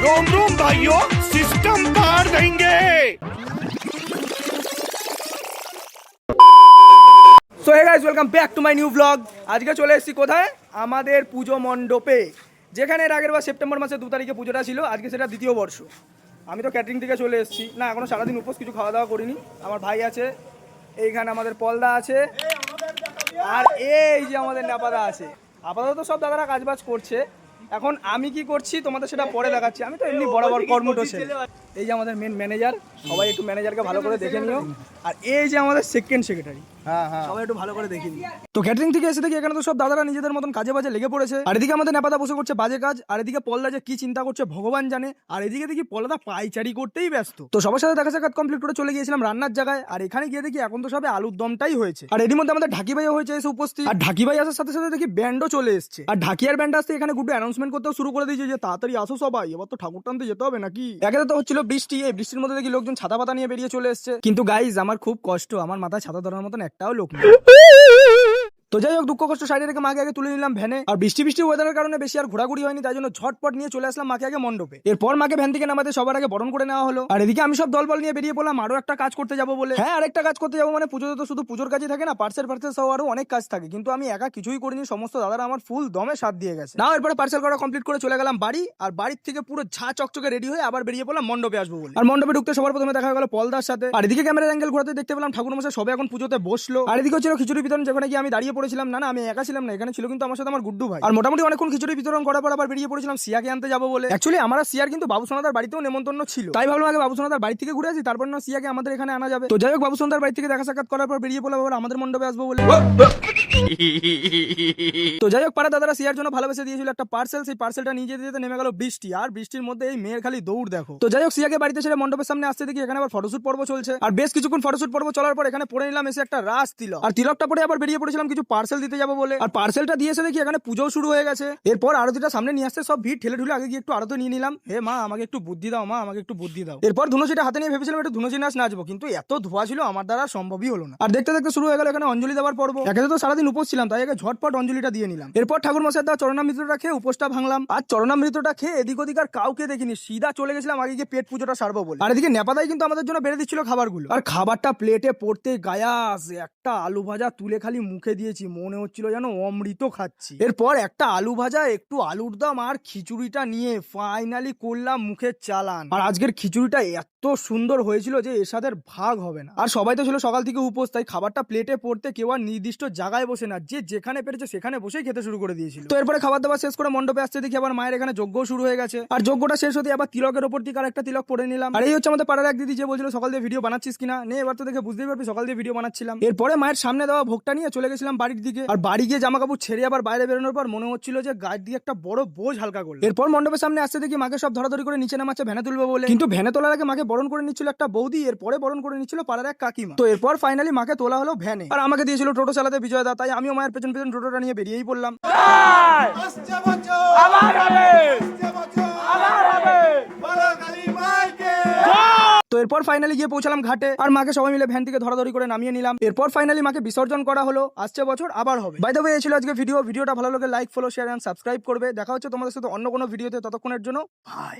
रोम रोम भाइयों, सिस्टम पार देंगे। So hey guys, welcome back to my new blog. আজকে চলে এসেছি কোথায়? আমাদের পুজো মণ্ডপে, যেখানে এর আগের বার সেপ্টেম্বর মাসের 2 তারিখে পুজোটা ছিল। আজকে সেটা দ্বিতীয় বর্ষ। আমি তো ক্যাটারিং থেকে চলে এসেছি, না এখনো সারাদিন উপোস, কিছু খাওয়া দাওয়া করিনি। আমার ভাই আছে এইখানে, আমাদের পলদা আছে, আর এই যে আমাদের নেপাদা আছে। আপাতত সব দাদারা কাজবাজ করছে। এখন আমি কি করছি তোমাদের সেটা পরে দেখাচ্ছি। আমি তো এমনি বরাবর কর্মঠ ছেলে। এই যে আমাদের মেন ম্যানেজার, সবাই একটু ম্যানেজারকে ভালো করে দেখে নিও। আর এই যে আমাদের সেকেন্ড সেক্রেটারি, সবাই একটু ভালো করে দেখে নিও। তো ক্যাটারিং থেকে এসে দেখি এখানে তো সব দাদারা নিজেদের মতন কাজে বাজে লেগে পড়েছে। আর এদিকে আমাদের নেপাদা বসে করছে বাজে কাজ, আর এদিকে পলদা যে কি চিন্তা করছে ভগবান জানে। আর এদিকে দেখি পলদা পাইচারি করতেই ব্যস্ত। তো সবার সাথে দেখা সাক্ষাৎ কমপ্লিট করে চলে গিয়েছিলাম রান্নার জায়গায়। আর এখানে গিয়ে দেখি এখন তো সবে আলুর দমটাই হয়েছে। আর এর মধ্যে আমাদের ঢাকি ভাইও হয়েছে এসে উপস্থিত। আর ঢাকি ভাই আসার সাথে সাথে দেখি ব্যান্ডও চলে এসছে। আর ঢাকিয়ার ব্যান্ড আসতে এখানে গুড্ডু অ্যানাউন্সমেন্ট করতেও শুরু করে দিয়েছে যে তাড়াতাড়ি আসো সবাই, এবার তো ঠাকুর টানতে যেতে হবে নাকি। একে তো হচ্ছিল বৃষ্টি, এই বৃষ্টির মধ্যে দেখি লোকজন ছাতা পাতা নিয়ে বেরিয়ে চলে এসছে। কিন্তু গাইজ আমার খুব কষ্ট, আমার মাথায় ছাতা ধরার মতন একটাও লোক নেই। তো যাই হোক, দুঃখ কষ্ট সাইডে রেখে মাকে আগে তুলে নিলাম ভ্যানে। আর বৃষ্টি ওয়েদারের কারণে বেশি আর ঘোরাঘুরি হয়নি, তাই জন্য ঝটপট নিয়ে চলে আসলাম মাকে আগে মণ্ডপে। এরপর মাকে ভ্যান থেকে নামাতে সবার আগে বরণ করে নেওয়া হলো। আর এদিকে আমি সব দলবল নিয়ে বেরিয়ে পড়লাম আরো একটা কাজ করতে যাবো বলে। হ্যাঁ, আরেকটা কাজ করতে যাবো মানে পুজোতে তো শুধু পুজোর কাজই থাকে না, পার্সেল সহ আরো অনেক কাজ থাকে। কিন্তু আমি একা কিছুই করিনি, সমস্ত দাদারা আমার ফুল দমে সাথ দিয়ে গেছে। না, এরপরে পার্সেল করা কমপ্লিট করে চলে গেলাম বাড়ি। আর বাড়ির থেকে পুরো ঝা চকচকে রেডি হয়ে আবার বেরিয়ে পড়লাম মণ্ডপে আসবো বলে। আর মণ্ডপে ঢুকতে সবার প্রথমে দেখা গেল পলদার সাথে। আর এদিকে ক্যামেরার অ্যাঙ্গেল ঘোরাতে দেখতে পেলাম ঠাকুর মশাই সবে এখন পুজোতে বসলো। আর এদিকে ছিল খিচুড়ি বিতরণ, যেখানে কি আমি দাঁড়িয়ে পড়েছিলাম। না আমি একা ছিলাম না, এখানে ছিল কিন্তু আমার সাথে আমার গুড্ডু ভাই। আর মোটামুটি অনেকক্ষণ খিচুড়ি বিতরণ করার পর আবার বেরিয়ে পড়েছিলাম সিয়াকে আনতে যাবো বলে। অ্যাকচুয়ালি আমার সিয়ার কিন্তু বাবু সোনাদার বাড়িতেও নেমন্তন্ন ছিল, তাই ভাবলাম আগে বাবু সোনাদার বাড়ি থেকে ঘুরে আসি, তারপর না সিয়াকে আমাদের এখানে আনা যাবে। তো যাই হোক, বাবু সোনাদার বাড়ি থেকে দেখা সাক্ষাৎ করার পর বেরিয়ে পড়লাম আবার আমাদের মণ্ডপে আসবো বলে। তো যাই হোক, পাড়া দাদারা সিয়ার জন্য ভালোবেসে দিয়েছিল একটা পার্সেল। সেই পার্সেলটা নিয়ে যেতে যেতে নেমে গেল বৃষ্টি। আর বৃষ্টির মধ্যে এই মেয়ের খালি দৌড় দেখো। তো যাই হোক, সিয়াকে বাড়িতে ছেড়ে মণ্ডপের সামনে আসতে দেখি এখানে আবার ফটোশুট পর্ব চলছে। আর বেশ কিছুক্ষণ ফটোশুট পর্ব চলার পর এখানে পড়ে নিলাম এসে একটা রাস তিলক। আর তিলকটা পরে আবার বেরিয়ে পড়েছিলাম কিছু পার্সেল দিতে যাবো বলে। আর পার্সেলটা দিয়ে এসে দেখি এখানে পুজো শুরু হয়ে গেছে। এরপর আরতিটা সামনে নিয়ে আসতে সব ভিড় ঠেলে ঠুলে আগে গিয়ে একটু আরতি নিয়ে নিলাম। হে মা, আমাকে একটু বুদ্ধি দাও, মা আমাকে একটু বুদ্ধি দাও। এরপর ধুনুচিটা হাতে নিয়ে ভেবেছিলাম একটু ধুনুচি নাচ নাচবো, কিন্তু এত ধোয়া ছিল আমার দ্বারা সম্ভবই হলো না। আর দেখতে দেখতে শুরু হয়ে গেল এখানে অঞ্জলি দেওয়ার পর্ব। একে তো সারাদিন উপোস ছিলাম, তাই আগে ঝটপট অঞ্জলিটা দিয়ে নিলাম। এরপর ঠাকুর মশাই দেওয়া চরণামৃতটা খেয়ে উপোসটা ভাঙলাম। আর চরণামৃতটা খেয়ে এদিক ওদিক আর কাউকে দেখিনি, সিধা চলে গেছিলাম আগে গিয়ে পেট পুজোটা সারবো বলে। আর এদিকে নেপাদাই কিন্তু আমাদের জন্য বেড়ে দিচ্ছিল খাবারগুলো। আর খাবারটা প্লেটে পড়তে গায়াস একটা আলু ভাজা তুলে খালি মুখে দিয়েছি, মনে হচ্ছিল যেন অমৃত খাচ্ছি। এরপর একটা আলু ভাজা, একটু আলুর দম আর খিচুড়িটা নিয়ে ফাইনালি করলাম মুখের চালান। আর আজকের খিচুড়িটা এত সুন্দর হয়েছিল যে এর সাথে ভাগ হবে না। আর সবাই তো ছিল সকাল থেকে উপোস, তাই খাবারটা প্লেটে পড়তে কেউ আর নির্দিষ্ট জায়গায় বসে না, যে যেখানে পেরেছে সেখানে বসেই খেতে শুরু করে দিয়েছিল। তো এরপরে খাবার দাবার শেষ করে মণ্ডপে আসতে দেখি আবার মায়ের এখানে যজ্ঞ শুরু হয়ে গেছে। আর যজ্ঞটা শেষ হতে আবার তিলকের ওপর থেকে আর একটা তিলক পরে নিলাম। আর এই হচ্ছে আমাদের পাড়ার এক দিদি, যে বলছিল সকাল দিয়ে ভিডিও বানাচ্ছিস কিনা। নে, এবার তো দেখে বুঝতেই পারবি সকাল দিয়ে ভিডিও বানাচ্ছিলাম। এরপরে মায়ের সামনে দেওয়া ভোগটা নিয়ে চলে গেছিলাম বাড়ির দিকে। আর বাড়ি গিয়ে জামা কাপড় ছেড়ে আবার বাইরে বেরোনোর পর মনে হচ্ছিল যে গায়ের দিকে একটা বড় বোঝ হালকা করলো। এরপর মণ্ডপের সামনে আসতে দেখি মাকে সব ধরাধরি করে নিচে নামাচ্ছে ভ্যানে তুলবে বলে। কিন্তু ভ্যানে তোলার আগে মাকে বরণ করে নিচ্ছিল একটা বৌদি, এরপরে বরণ করে নিচ্ছিল পাড়ার এক কাকিমা। তো এরপর ফাইনালি মাকে তোলা হলো ভ্যানে। আর আমাকে দিয়েছিল টোটো চালাতে বিজয় দা, তাই আমিও মায়ের পেছন পেছন টোটোটা নিয়ে বেরিয়েই পড়লাম। তো এরপর ফাইনালি গিয়ে পৌঁছালাম ঘাটে। আর মাকে সবাই মিলে ভ্যান থেকে ধরাধরি করে নামিয়ে নিলাম। এরপর ফাইনালি মাকে বিসর্জন করা হলো। আসছে বছর আবার হবে। বাই দ্য ওয়ে, এই ছিল আজকে ভিডিওটা ভালো লাগে like, follow, share and subscribe করবে। দেখা হচ্ছে তোমাদের সাথে অন্য কোনো ভিডিওতে, ততক্ষণের জন্য বাই।